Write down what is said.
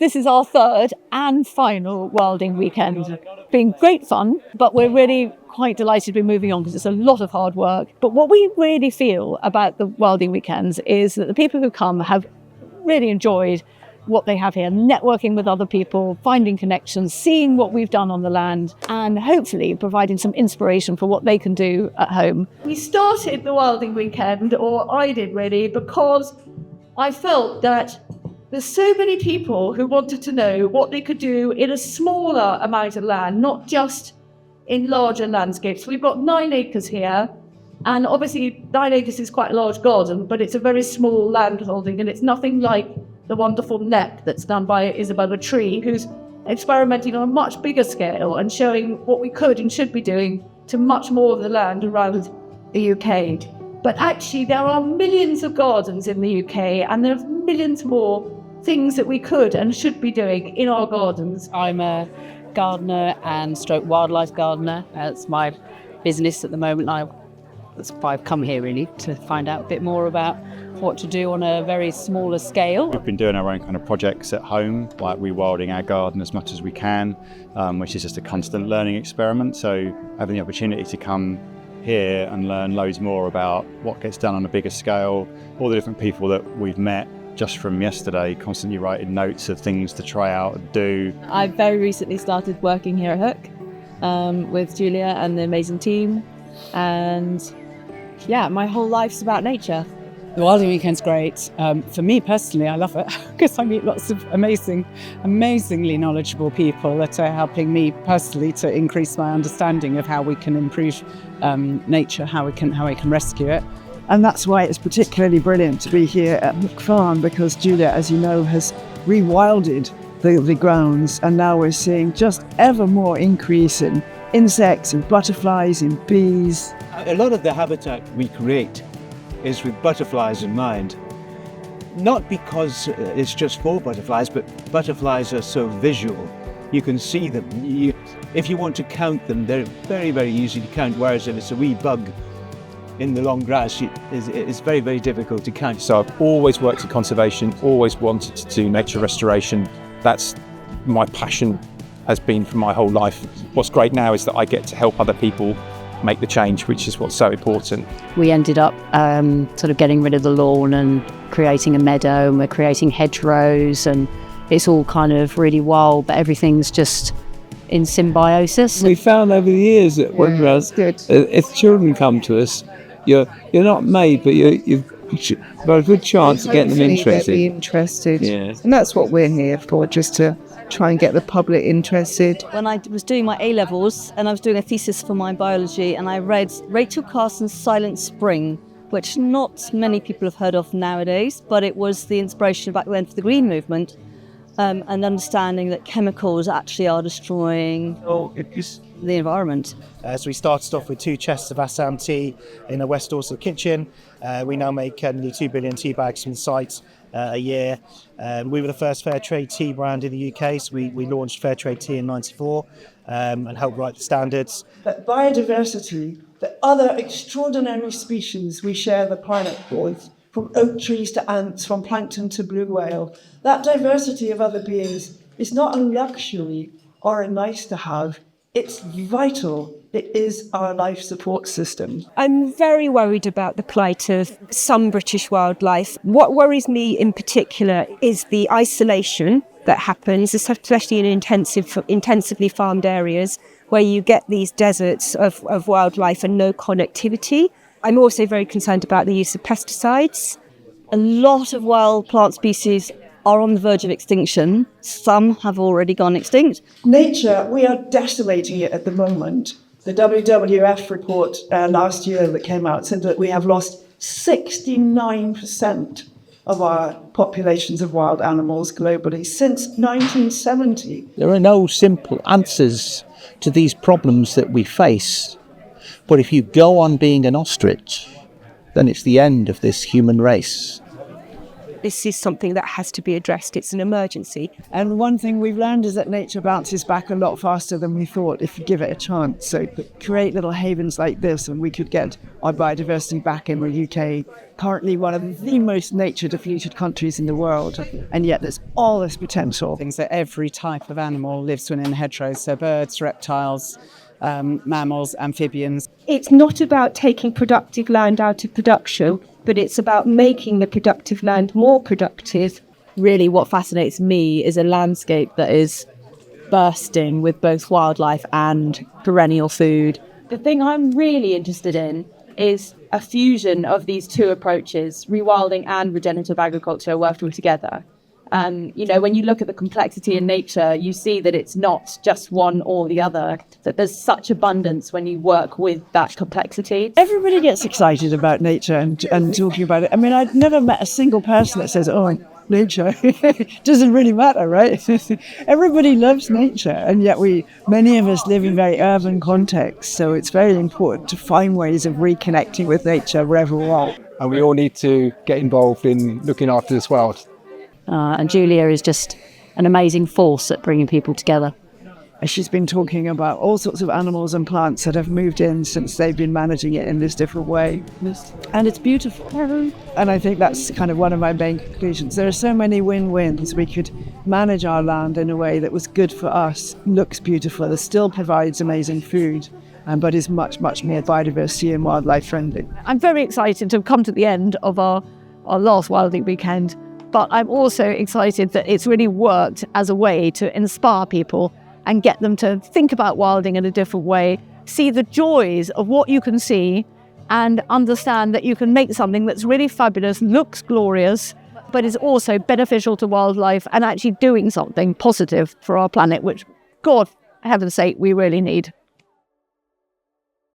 This is our third and final Wilding weekend. It's been great fun, but we're really quite delighted to be moving on because it's a lot of hard work. But what we really feel about the Wilding weekends is that the people who come have really enjoyed what they have here, networking with other people, finding connections, seeing what we've done on the land, and hopefully providing some inspiration for what they can do at home. We started the Wilding weekend, or I did really, because I felt that there's so many people who wanted to know what they could do in a smaller amount of land, not just in larger landscapes. We've got 9 acres here, and obviously 9 acres is quite a large garden, but it's a very small land holding, and it's nothing like the wonderful NEP that's done by Isabella Tree, who's experimenting on a much bigger scale and showing what we could and should be doing to much more of the land around the UK. But actually, there are millions of gardens in the UK, and there's millions more things that we could and should be doing in our gardens. I'm a gardener and stroke wildlife gardener. It's my business at the moment. That's why I've come here really, to find out a bit more about what to do on a very smaller scale. We've been doing our own kind of projects at home, like rewilding our garden as much as we can, which is just a constant learning experiment. So having the opportunity to come here and learn loads more about what gets done on a bigger scale, all the different people that we've met just from yesterday, constantly writing notes of things to try out and do. I've very recently started working here at Hook with Julia and the amazing team, and yeah, my whole life's about nature. The Wilding Weekend's great. For me personally, I love it because I meet lots of amazingly knowledgeable people that are helping me personally to increase my understanding of how we can improve nature, how we can rescue it. And that's why it's particularly brilliant to be here at Hook Farm, because Julia, as you know, has rewilded the grounds, and now we're seeing just ever more increase in insects and butterflies and bees. A lot of the habitat we create is with butterflies in mind. Not because it's just for butterflies, but butterflies are so visual. You can see them. If you want to count them, they're very, very easy to count, whereas if it's a wee bug in the long grass, it's very, very difficult to count. So I've always worked in conservation, always wanted to do nature restoration. That's my passion, has been for my whole life. What's great now is that I get to help other people make the change, which is what's so important. We ended up sort of getting rid of the lawn and creating a meadow, and we're creating hedgerows, and it's all kind of really wild, but everything's just in symbiosis. We found over the years that if children come to us, you're not made, but you've got a good chance of getting them interested. Be interested. Yeah. And that's what we're here for, just to try and get the public interested. When I was doing my A-levels and I was doing a thesis for my biology, and I read Rachel Carson's Silent Spring, which not many people have heard of nowadays, but it was the inspiration back then for the Green Movement, and understanding that chemicals actually are destroying the environment. So we started off with 2 chests of Assam tea in a West Dorset kitchen. We now make nearly 2 billion tea bags from the site a year. We were the first fair trade tea brand in the UK, so we launched fair trade tea in '94 and helped write the standards. That biodiversity, the other extraordinary species we share the planet with, from oak trees to ants, from plankton to blue whale, that diversity of other beings is not a luxury or a nice to have. It's vital. It is our life support system. I'm very worried about the plight of some British wildlife. What worries me in particular is the isolation that happens, especially in intensively farmed areas where you get these deserts of wildlife and no connectivity. I'm also very concerned about the use of pesticides. A lot of wild plant species are on the verge of extinction. Some have already gone extinct. Nature, we are decimating it at the moment. The WWF report last year that came out said that we have lost 69% of our populations of wild animals globally since 1970. There are no simple answers to these problems that we face. But if you go on being an ostrich, then it's the end of this human race. this is something that has to be addressed. It's an emergency. And one thing we've learned is that nature bounces back a lot faster than we thought if you give it a chance. So create little havens like this and we could get our biodiversity back in the UK, currently one of the most nature depleted countries in the world. And yet there's all this potential. Things that every type of animal lives within hedgerows, so birds, reptiles, mammals, amphibians. It's not about taking productive land out of production, but it's about making the productive land more productive. Really what fascinates me is a landscape that is bursting with both wildlife and perennial food. The thing I'm really interested in is a fusion of these two approaches, rewilding and regenerative agriculture working together. When you look at the complexity in nature, you see that it's not just one or the other, that there's such abundance when you work with that complexity. Everybody gets excited about nature and talking about it. I mean, I've never met a single person that says, oh, nature doesn't really matter, right? Everybody loves nature, and yet many of us live in very urban contexts, so it's very important to find ways of reconnecting with nature wherever we are. And we all need to get involved in looking after this world. And Julia is just an amazing force at bringing people together. She's been talking about all sorts of animals and plants that have moved in since they've been managing it in this different way. And it's beautiful. And I think that's kind of one of my main conclusions. There are so many win-wins. We could manage our land in a way that was good for us, looks beautiful, it still provides amazing food, but is much, much more biodiversity and wildlife friendly. I'm very excited to have come to the end of our last Wilding Weekend, but I'm also excited that it's really worked as a way to inspire people and get them to think about wilding in a different way, see the joys of what you can see, and understand that you can make something that's really fabulous, looks glorious, but is also beneficial to wildlife and actually doing something positive for our planet, which, God, heaven's sake, we really need.